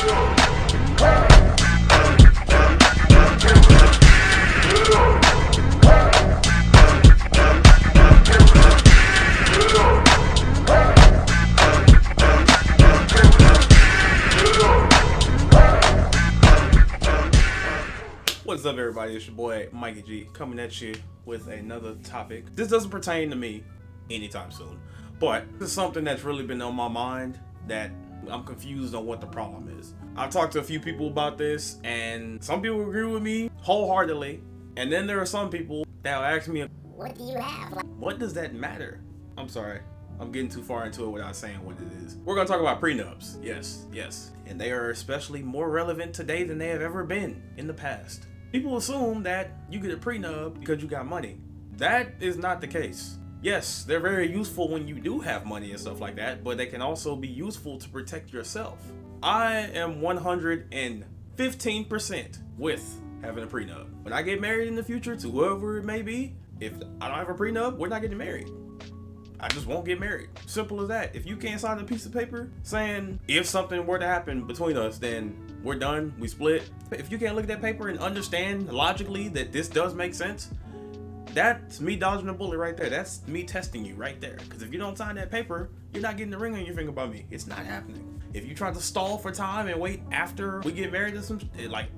What's up, everybody? It's your boy Mikey G coming at you with another topic. This doesn't pertain to me anytime soon, but this is something that's really been on my mind that I'm confused on what the problem is. I've talked to a few people about this, and some people agree with me wholeheartedly, and then there are some people that will ask me, what do you have? what does that matter? I'm sorry. I'm getting too far into it without saying what it is. We're going to talk about prenups. Yes. And they are especially more relevant today than they have ever been in the past. People assume that you get a prenup because you got money. That is not the case. Yes, they're very useful when you do have money and stuff like that, but they can also be useful to protect yourself. I am 115% with having a prenup. When I get married in the future to whoever it may be, if I don't have a prenup, we're not getting married. I just won't get married. Simple as that. If you can't sign a piece of paper saying if something were to happen between us, then we're done, we split. If you can't look at that paper and understand logically that this does make sense, that's me dodging a bullet right there. That's me testing you right there. Because if you don't sign that paper, you're not getting the ring on your finger by me. It's not happening. If you try to stall for time and wait after we get married,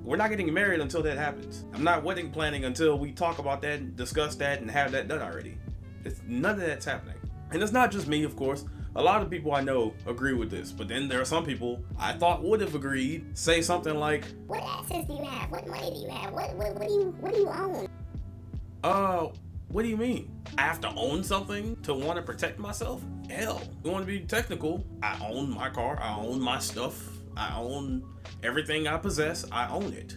we're not getting married until that happens. I'm not wedding planning until we talk about that and discuss that and have that done already. None of that's happening. And it's not just me, of course. A lot of people I know agree with this, but then there are some people I thought would have agreed, say something like, what assets do you have? What money do you have? What do you own? What do you mean? I have to own something to want to protect myself? Hell, you want to be technical, I own my car, I own my stuff, I own everything I possess, I own it.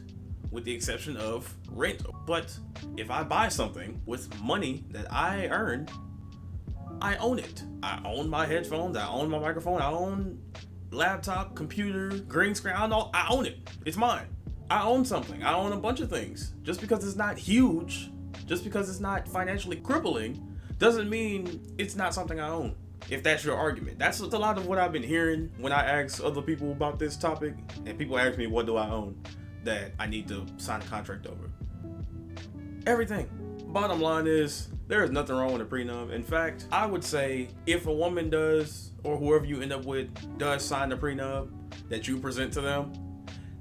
With the exception of rent. But if I buy something with money that I earned, I own it. I own my headphones, I own my microphone, I own laptop, computer, green screen, I own it. It's mine. I own something. I own a bunch of things. Just because it's not huge, just because it's not financially crippling, doesn't mean it's not something I own. If that's your argument. That's a lot of what I've been hearing when I ask other people about this topic, and people ask me what do I own that I need to sign a contract over. Everything. Bottom line is, there is nothing wrong with a prenup. In fact, I would say if a woman does, or whoever you end up with, does sign the prenup that you present to them,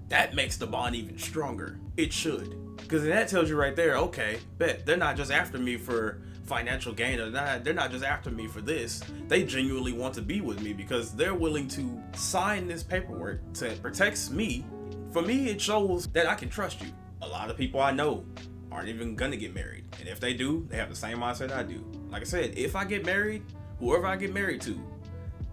that makes the bond even stronger. It should. Because that tells you right there, okay, bet, they're not just after me for financial gain, or they're not just after me for this. They genuinely want to be with me because they're willing to sign this paperwork that protects me. For me, it shows that I can trust you. A lot of people I know aren't even gonna get married, and if they do, they have the same mindset I do. Like I said, if I get married, whoever I get married to,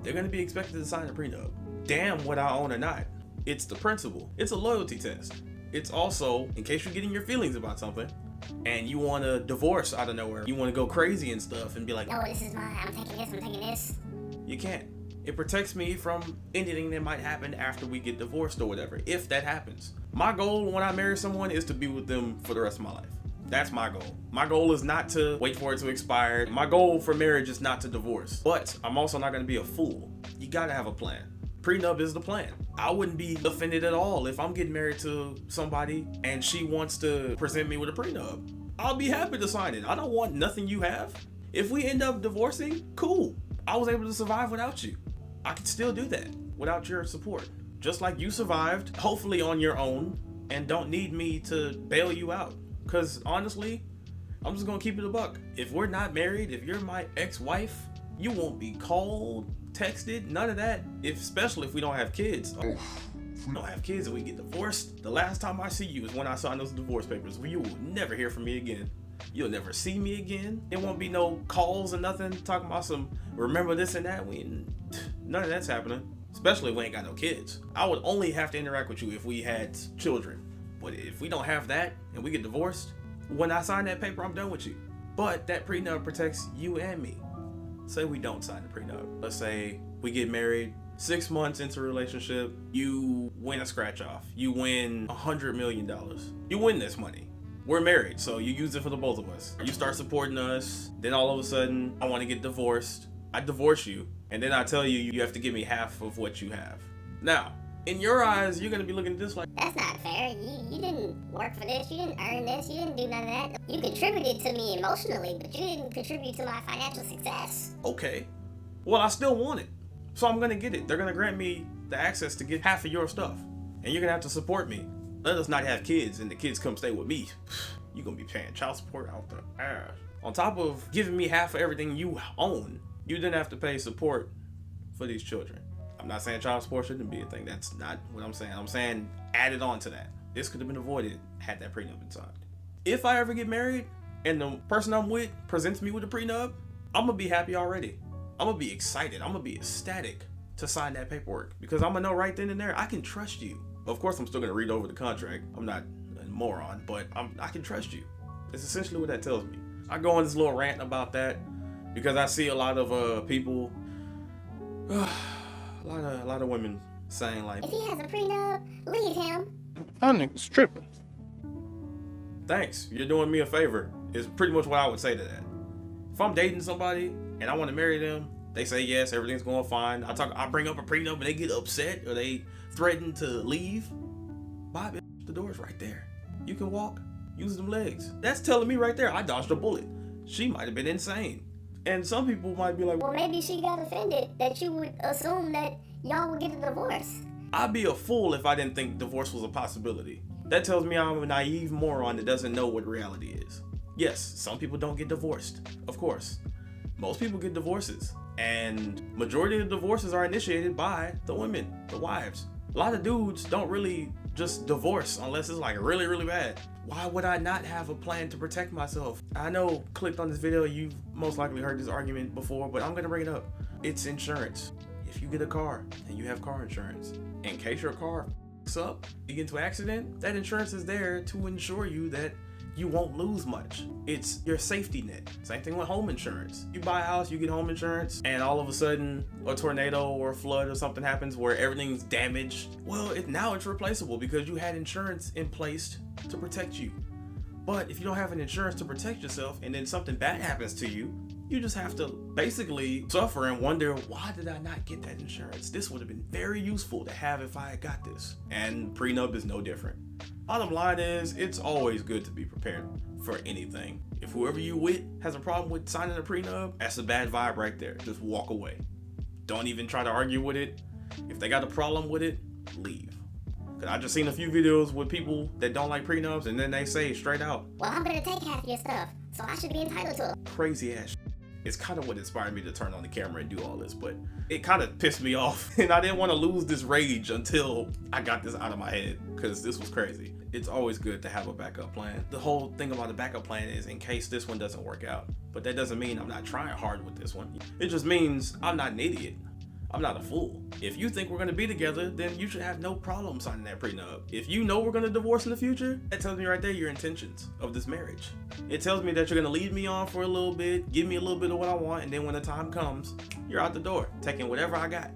they're gonna be expected to sign a prenup. Damn what I own or not. It's the principle. It's a loyalty test. It's also, in case you're getting your feelings about something and you want to divorce out of nowhere, you want to go crazy and stuff and be like, no, this is mine, I'm taking this. You can't. It protects me from anything that might happen after we get divorced or whatever, if that happens. My goal when I marry someone is to be with them for the rest of my life. That's my goal. My goal is not to wait for it to expire. My goal for marriage is not to divorce. But I'm also not going to be a fool. You got to have a plan. Prenup is the plan. I wouldn't be offended at all if I'm getting married to somebody and she wants to present me with a prenup. I'll be happy to sign it. I don't want nothing you have. If we end up divorcing, cool. I was able to survive without you. I could still do that without your support. Just like you survived, hopefully on your own, and don't need me to bail you out. Because honestly, I'm just gonna keep it a buck. If we're not married, if you're my ex-wife, you won't be called, texted, none of that. Especially if we don't have kids. If we don't have kids and we get divorced, the last time I see you is when I sign those divorce papers. You will never hear from me again. You'll never see me again. There won't be no calls or nothing talking about some remember this and that. None of that's happening. Especially if we ain't got no kids. I would only have to interact with you if we had children. But if we don't have that and we get divorced, when I sign that paper, I'm done with you. But that prenup protects you and me. Say we don't sign the prenup. Let's say we get married, 6 months into a relationship, you win a scratch off. You win $100 million. You win this money. We're married, so you use it for the both of us. You start supporting us, then all of a sudden, I want to get divorced. I divorce you, and then I tell you, you have to give me half of what you have. Now, In your eyes, you're gonna be looking at this like, That's not fair. You didn't work for this. You didn't earn this. You didn't do none of that. You contributed to me emotionally, but you didn't contribute to my financial success. okay, well, I still want it. So I'm gonna get it. They're gonna grant me the access to get half of your stuff. And you're gonna have to support me. Let us not have kids and the kids come stay with me. You're gonna be paying child support out the ass. On top of giving me half of everything you own, you didn't have to pay support for these children. I'm not saying child support shouldn't be a thing. That's not what I'm saying. I'm saying added on to that. This could have been avoided had that prenup been signed. If I ever get married and the person I'm with presents me with a prenup, I'm gonna be happy already. I'm gonna be excited. I'm gonna be ecstatic to sign that paperwork because I'm gonna know right then and there I can trust you. Of course, I'm still gonna read over the contract. I'm not a moron, but I can trust you. That's essentially what that tells me. I go on this little rant about that because I see a lot of people, a lot of women saying like, If he has a prenup, leave him. That nigga's tripping. thanks, you're doing me a favor, is pretty much what I would say to that. If I'm dating somebody and I want to marry them, they say yes, everything's going fine. I bring up a prenup and they get upset or they threaten to leave. Bye, bitch. The door's right there. You can walk, use them legs. That's telling me right there I dodged a bullet. She might have been insane. And some people might be like, Well, maybe she got offended that you would assume that y'all would get a divorce. I'd be a fool if I didn't think divorce was a possibility. That tells me I'm a naive moron that doesn't know what reality is. Yes, some people don't get divorced, of course. Most people get divorces, and majority of divorces are initiated by the women, the wives. A lot of dudes don't really just divorce unless it's like really, really bad. Why would I not have a plan to protect myself? I know, clicked on this video, you've most likely heard this argument before, but I'm gonna bring it up. It's insurance. If you get a car and you have car insurance, in case your car f***s up, you get into an accident, that insurance is there to ensure you that you won't lose much. It's your safety net. Same thing with home insurance. You buy a house, you get home insurance, and all of a sudden a tornado or a flood or something happens where everything's damaged. Well, now it's replaceable because you had insurance in place to protect you. But if you don't have an insurance to protect yourself and then something bad happens to you, you just have to basically suffer and wonder, why did I not get that insurance? This would have been very useful to have if I had got this. And prenup is no different. Bottom line is, it's always good to be prepared for anything. If whoever you with has a problem with signing a prenup, that's a bad vibe right there. Just walk away. Don't even try to argue with it. If they got a problem with it, leave. Cause I just seen a few videos with people that don't like prenups and then they say straight out, Well, I'm gonna take half of your stuff, so I should be entitled to it. crazy ass shit. It's kind of what inspired me to turn on the camera and do all this, but it kind of pissed me off and I didn't want to lose this rage until I got this out of my head because this was crazy. It's always good to have a backup plan. The whole thing about the backup plan is in case this one doesn't work out, but that doesn't mean I'm not trying hard with this one. It just means I'm not an idiot. I'm not a fool. If you think we're gonna be together, then you should have no problem signing that prenup. If you know we're gonna divorce in the future, that tells me right there your intentions of this marriage. It tells me that you're gonna lead me on for a little bit, give me a little bit of what I want, and then when the time comes, you're out the door, taking whatever I got.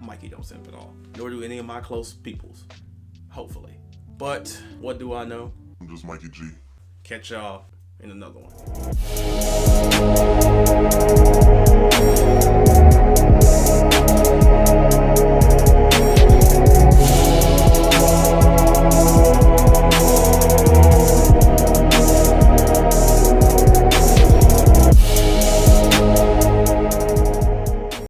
Mikey don't simp at all. Nor do any of my close peoples. Hopefully. But what do I know? I'm just Mikey G. Catch y'all in another one.